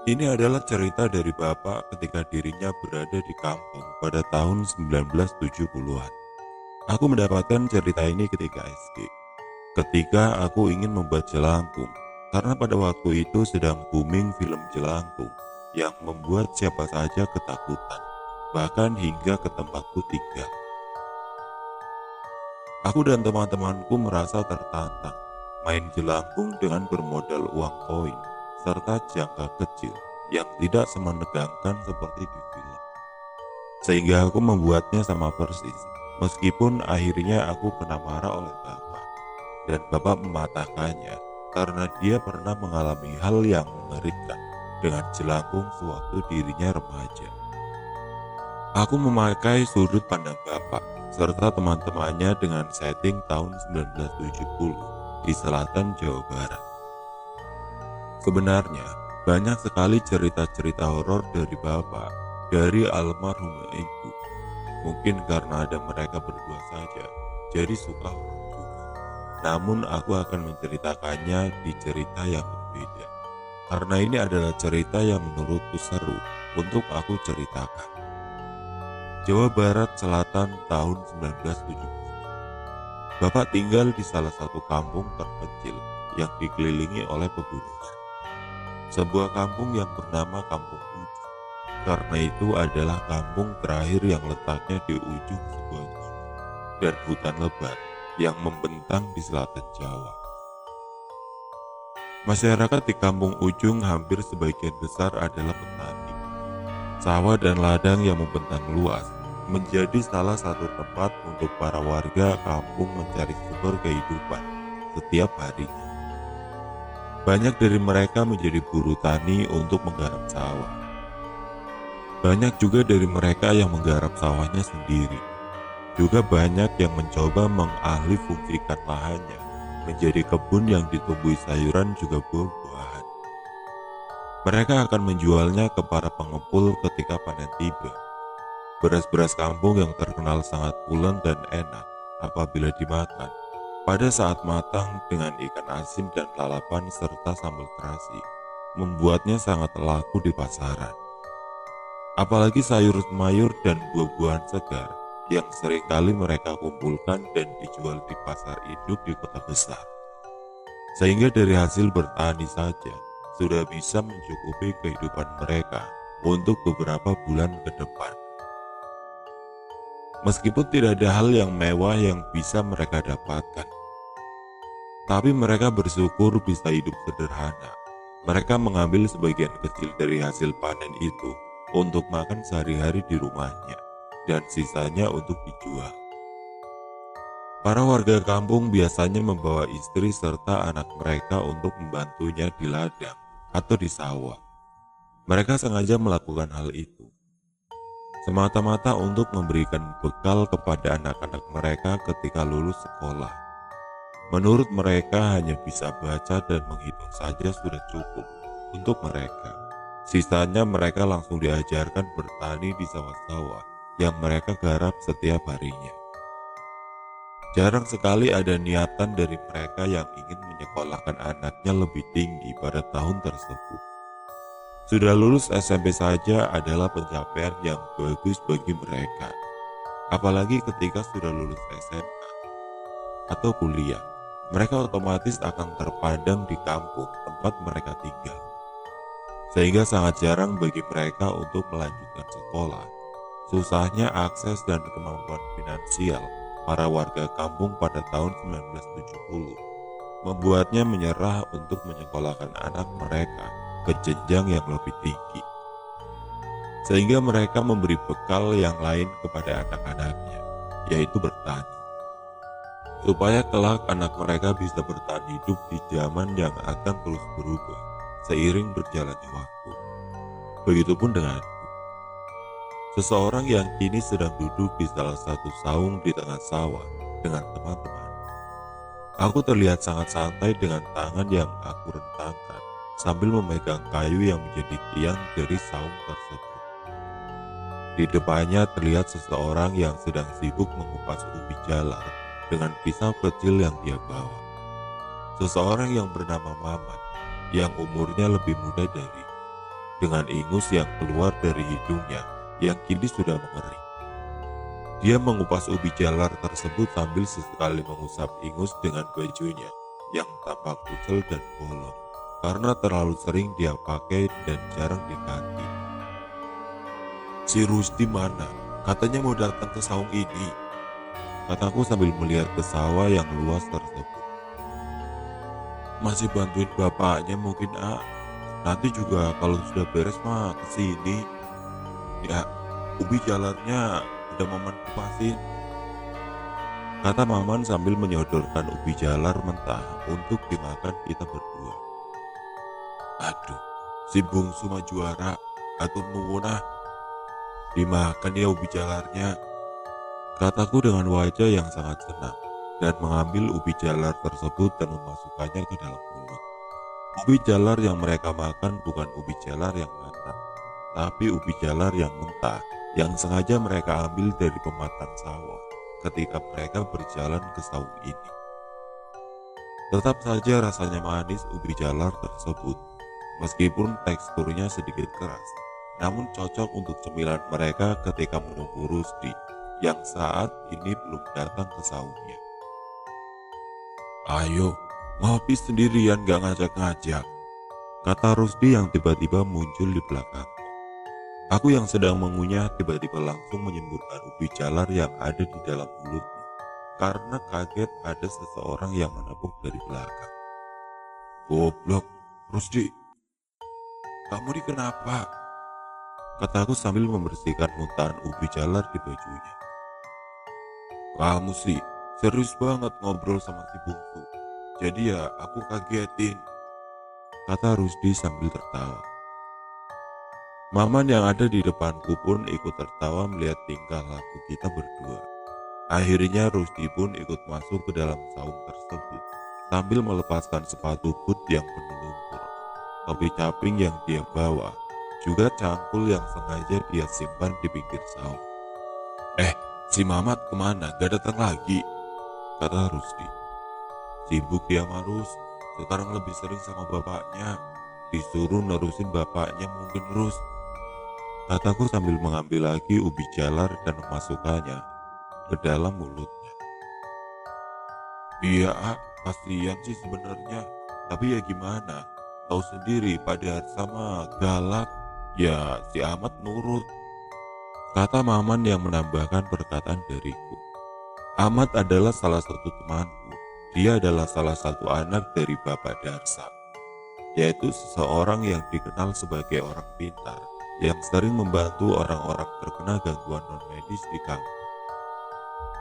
Ini adalah cerita dari bapak ketika dirinya berada di kampung pada tahun 1970-an. Aku mendapatkan cerita ini ketika SD, ketika aku ingin membuat jelangkung, karena pada waktu itu sedang booming film jelangkung yang membuat siapa saja ketakutan, bahkan hingga ke tempatku tinggal. Aku dan teman-temanku merasa tertantang main jelangkung dengan bermodal uang koin serta jangka kecil yang tidak semenegangkan seperti di film. Sehingga aku membuatnya sama persis, meskipun akhirnya aku kena marah oleh bapak. Dan bapak mematahkannya karena dia pernah mengalami hal yang mengerikan dengan jelangkung sewaktu dirinya remaja. Aku memakai sudut pandang bapak serta teman-temannya dengan setting tahun 1970 di selatan Jawa Barat. Sebenarnya, banyak sekali cerita-cerita horor dari bapak dari almarhum ibu. Mungkin karena ada mereka berdua saja, jadi suka horor juga. Namun aku akan menceritakannya di cerita yang berbeda. Karena ini adalah cerita yang menurutku seru untuk aku ceritakan. Jawa Barat Selatan tahun 1970. Bapak tinggal di salah satu kampung terpencil yang dikelilingi oleh pegunungan. Sebuah kampung yang bernama Kampung Ujung. Karena itu adalah kampung terakhir yang letaknya di ujung sebuah gunung dan hutan lebat yang membentang di selatan Jawa. Masyarakat di Kampung Ujung hampir sebagian besar adalah petani. Sawah dan ladang yang membentang luas menjadi salah satu tempat untuk para warga kampung mencari sumber kehidupan setiap harinya. Banyak dari mereka menjadi buruh tani untuk menggarap sawah. Banyak juga dari mereka yang menggarap sawahnya sendiri. Juga banyak yang mencoba mengalih fungsikan lahannya menjadi kebun yang ditumbuhi sayuran juga buah-buahan. Mereka akan menjualnya ke para pengepul ketika panen tiba. Beras-beras kampung yang terkenal sangat pulen dan enak apabila dimakan. Pada saat matang dengan ikan asin dan lalapan serta sambal terasi, membuatnya sangat laku di pasaran. Apalagi sayur mayur dan buah-buahan segar yang seringkali mereka kumpulkan dan dijual di pasar induk di kota besar. Sehingga dari hasil bertani saja sudah bisa mencukupi kehidupan mereka untuk beberapa bulan ke depan. Meskipun tidak ada hal yang mewah yang bisa mereka dapatkan, tapi mereka bersyukur bisa hidup sederhana. Mereka mengambil sebagian kecil dari hasil panen itu untuk makan sehari-hari di rumahnya, dan sisanya untuk dijual. Para warga kampung biasanya membawa istri serta anak mereka untuk membantunya di ladang atau di sawah. Mereka sengaja melakukan hal itu semata-mata untuk memberikan bekal kepada anak-anak mereka ketika lulus sekolah. Menurut mereka hanya bisa baca dan menghitung saja sudah cukup untuk mereka. Sisanya mereka langsung diajarkan bertani di sawah-sawah yang mereka garap setiap harinya. Jarang sekali ada niatan dari mereka yang ingin menyekolahkan anaknya lebih tinggi pada tahun tersebut. Sudah lulus SMP saja adalah pencapaian yang bagus bagi mereka. Apalagi ketika sudah lulus SMA atau kuliah, mereka otomatis akan terpandang di kampung tempat mereka tinggal. Sehingga sangat jarang bagi mereka untuk melanjutkan sekolah. Susahnya akses dan kemampuan finansial para warga kampung pada tahun 1970 membuatnya menyerah untuk menyekolahkan anak mereka ke jenjang yang lebih tinggi. Sehingga mereka memberi bekal yang lain kepada anak-anaknya, yaitu bertani. Supaya kelak anak mereka bisa bertahan hidup di zaman yang akan terus berubah seiring berjalannya waktu. Begitupun denganku. Seseorang yang kini sedang duduk di salah satu saung di tengah sawah dengan teman-teman. Aku terlihat sangat santai dengan tangan yang aku rentangkan sambil memegang kayu yang menjadi tiang dari saung tersebut. Di depannya terlihat seseorang yang sedang sibuk mengupas ubi jalar dengan pisau kecil yang dia bawa. Seseorang yang bernama Mamat, yang umurnya lebih muda dariku. dengan ingus yang keluar dari hidungnya yang kini sudah mengering. Dia mengupas ubi jalar tersebut sambil sesekali mengusap ingus dengan bajunya yang tampak kucel dan bolong karena terlalu sering dia pakai dan jarang diganti. "Si Rusdi mana? Katanya mau datang ke saung ini," kataku sambil melihat ke sawah yang luas tersebut. "Masih bantuin bapaknya mungkin, ah. Nanti juga kalau sudah beres mah kesini. Ya, ubi jalarnya udah Maman kupasin," kata Maman sambil menyodorkan ubi jalar mentah untuk dimakan kita berdua. "Aduh, si bungsu mah juara, atur nuwun ah. Dimakan ya ubi jalarnya," kataku dengan wajah yang sangat senang dan mengambil ubi jalar tersebut dan memasukkannya ke dalam mulut. Ubi jalar yang mereka makan bukan ubi jalar yang matang, tapi ubi jalar yang mentah yang sengaja mereka ambil dari pematang sawah ketika mereka berjalan ke saung ini. Tetap saja rasanya manis ubi jalar tersebut, meskipun teksturnya sedikit keras, namun cocok untuk cemilan mereka ketika menunggu Rusdi yang saat ini belum datang ke saungnya. "Ayo, ngopi sendirian gak ngajak-ngajak," kata Rusdi yang tiba-tiba muncul di belakang. Aku yang sedang mengunyah tiba-tiba langsung menyemburkan ubi jalar yang ada di dalam mulutnya karena kaget ada seseorang yang menepuk dari belakang. "Goblok, Rusdi, kamu ini kenapa?" kataku sambil membersihkan muntahan ubi jalar di bajunya. "Kamu sih serius banget ngobrol sama si bungsu, jadi ya aku kagetin," kata Rusdi sambil tertawa. Maman yang ada di depanku pun ikut tertawa melihat tingkah laku kita berdua. Akhirnya Rusdi pun ikut masuk ke dalam saung tersebut sambil melepaskan sepatu boot yang penuh lumpur, topi caping yang dia bawa, juga cangkul yang sengaja dia simpan di pinggir saung. Si Mamat kemana? Gak datang lagi?" kata Rusdi. "Sibuk dia Marus, sekarang lebih sering sama bapaknya, disuruh nerusin bapaknya mungkin Rus," kataku sambil mengambil lagi ubi jalar dan memasukkannya ke dalam mulutnya. "Iya, kasihan sih sebenarnya, tapi ya gimana? Tahu sendiri pada sama galak, ya si Ahmad nurut," kata Maman yang menambahkan perkataan dariku. Ahmad adalah salah satu temanku. Dia adalah salah satu anak dari Bapak Darsa, yaitu seseorang yang dikenal sebagai orang pintar yang sering membantu orang-orang terkena gangguan non-medis di kampung.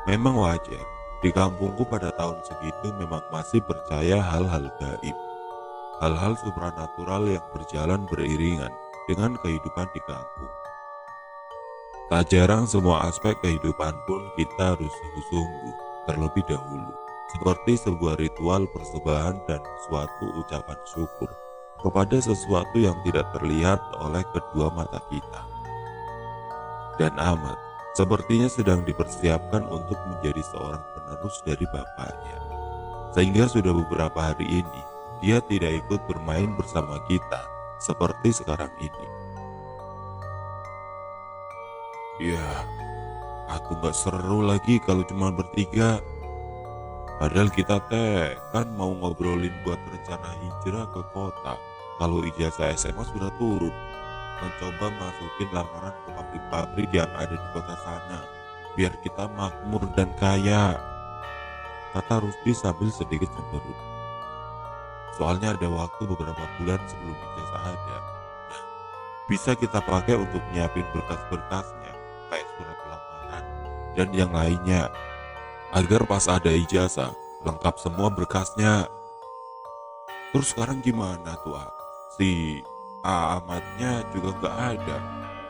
Memang wajar, di kampungku pada tahun segitu memang masih percaya hal-hal gaib, hal-hal supranatural yang berjalan beriringan dengan kehidupan di kampung. Tak jarang semua aspek kehidupan pun kita harus sungguh-sungguh terlebih dahulu, seperti sebuah ritual persembahan dan suatu ucapan syukur kepada sesuatu yang tidak terlihat oleh kedua mata kita. Dan Ahmad sepertinya sedang dipersiapkan untuk menjadi seorang penerus dari bapaknya, sehingga sudah beberapa hari ini dia tidak ikut bermain bersama kita seperti sekarang ini. "Ya, aku gak seru lagi kalau cuma bertiga. Padahal kita kan mau ngobrolin buat rencana hijrah ke kota kalau ijazah SMA sudah turun. Mencoba masukin lamaran ke pabrik-pabrik yang ada di kota sana, biar kita makmur dan kaya," kata Rusdi sambil sedikit cemberut. "Soalnya ada waktu beberapa bulan sebelum ijazah ada. Bisa kita pakai untuk nyiapin berkas-berkasnya, kayak surat lamaran dan yang lainnya, agar pas ada ijazah lengkap semua berkasnya." "Terus sekarang gimana tuh, si Ahmadnya juga gak ada,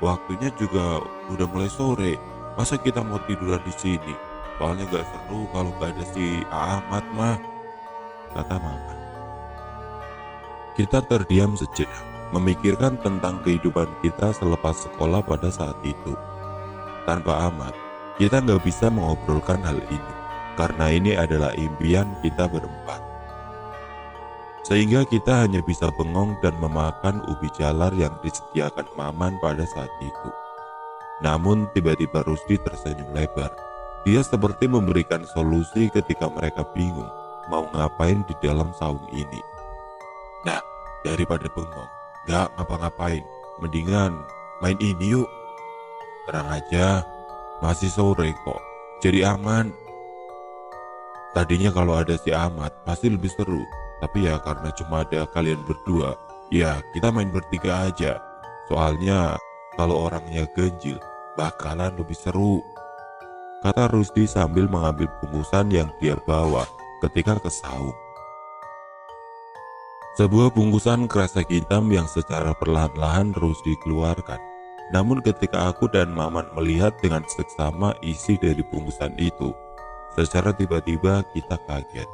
waktunya juga udah mulai sore, masa kita mau tiduran di sini? Soalnya gak seru kalau gak ada si Ahmad mah," kata Mama. Kita terdiam sejenak, memikirkan tentang kehidupan kita selepas sekolah pada saat itu. Tanpa Ahmad, kita gak bisa mengobrolkan hal ini, karena ini adalah impian kita berempat. sehingga kita hanya bisa bengong dan memakan ubi jalar yang disediakan Maman pada saat itu. Namun tiba-tiba Rusdi tersenyum lebar. Dia seperti memberikan solusi ketika mereka bingung mau ngapain di dalam saung ini. Nah, daripada bengong, gak ngapa-ngapain, mendingan main ini yuk. Tenang aja, masih sore kok, jadi aman. Tadinya kalau ada si Ahmad pasti lebih seru, tapi ya karena cuma ada kalian berdua, ya kita main bertiga aja. Soalnya kalau orangnya ganjil bakalan lebih seru, kata Rusdi sambil mengambil bungkusan yang dia bawa ketika ke saung. Sebuah bungkusan kresek hitam yang secara perlahan-lahan Rusdi keluarkan. Namun ketika aku dan Maman melihat dengan seksama isi dari bungkusan itu, secara tiba-tiba kita kaget.